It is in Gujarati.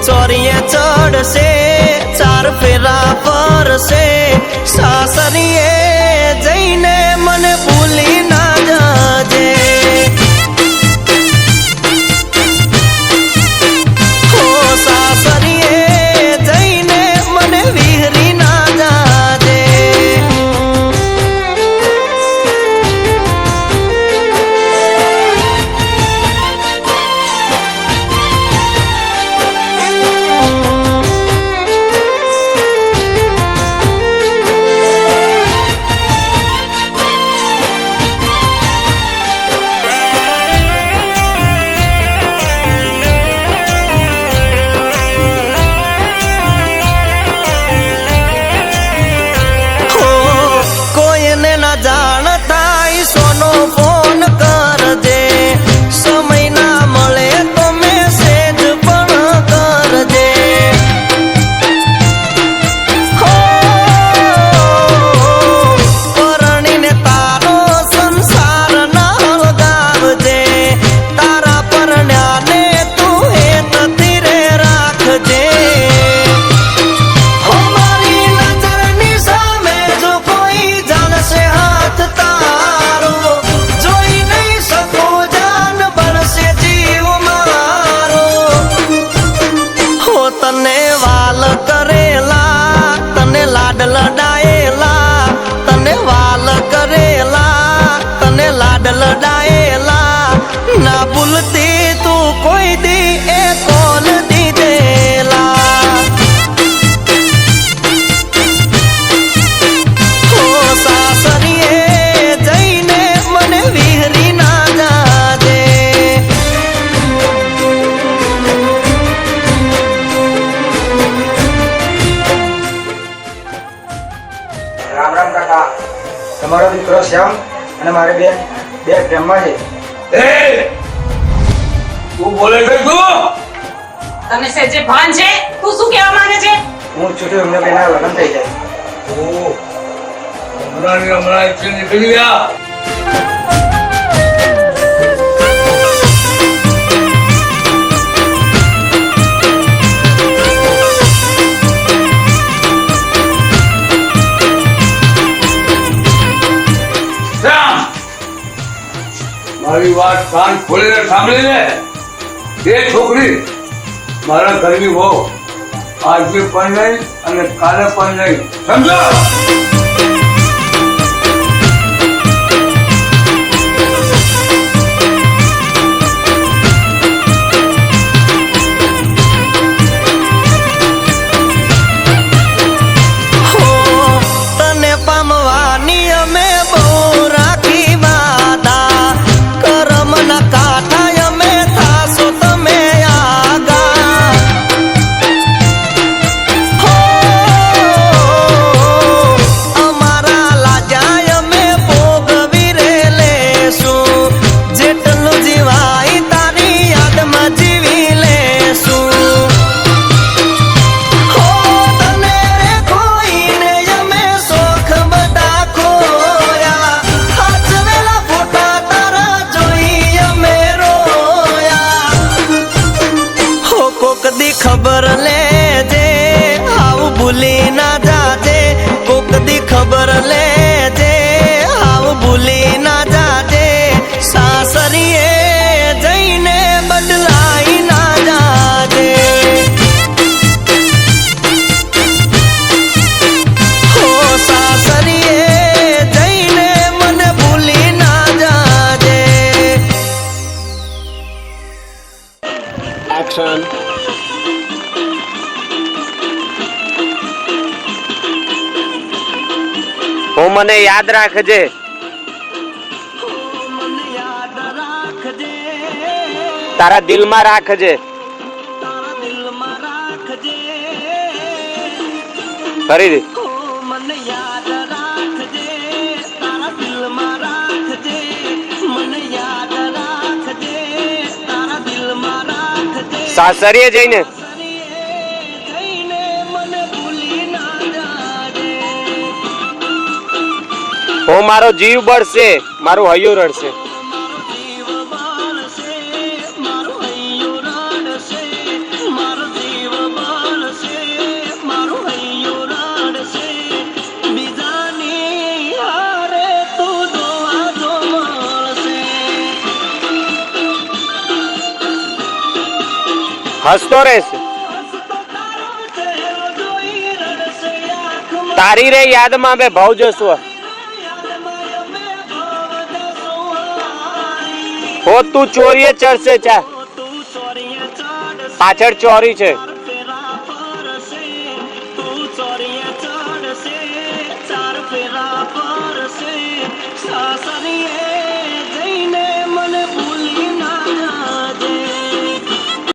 ચોરીએ ચડશે ચાર ફેરા પરશે સાસરીએ જઈને મને ભૂલી ના જજે હો સાસરીએ જઈને મને વિહરી ના જાજે લડાયેલા ના ભૂલતી તું કોઈ દી એ કોલ દીધેલા હો સાસરીએ જઈને મને વિહરી ના જાજે રામ રામ કાકા તમારો દીકરો શ્યામ અને મારે બે પ્રેમમાં છે એ તું બોલે છે તું તને સેજે ભાન છે તું શું કહેવા માંગે છે હું છૂટું એમને બેના લગ્ન થઈ જાય ઓ હમણાં છે નીકળી ગયા મારી વાત કાન ખોલીને સાંભળી લે એ છોકરી મારા ઘરની હો આજે પણ નહીં અને કાલે પણ નહીં સમજો ખબર લેજે આવું ભૂલી ના જાજે કોક દી ખબર લેજે આવું ભૂલી ના જાજે સાસરીએ જઈને બદલાઈ ના જાજે હો સાસરીએ જઈને મને ભૂલી ના જાજે એક્શન હું મને યાદ રાખજે તારા દિલમાં રાખજે કરી દે મને યાદ રાખજે તારા દિલમાં રાખજે મને યાદ રાખજે તારા દિલમાં રાખજે સાસરીએ જઈને હો મારો જીવ બળશે મારું હૈયું રડશે મારો જીવ હસતો રહેશે. તારી રે યાદમાં બે ભાવ જશું. હો તું ચોરીએ ચડશે ચા પાછળ ચોરી છે.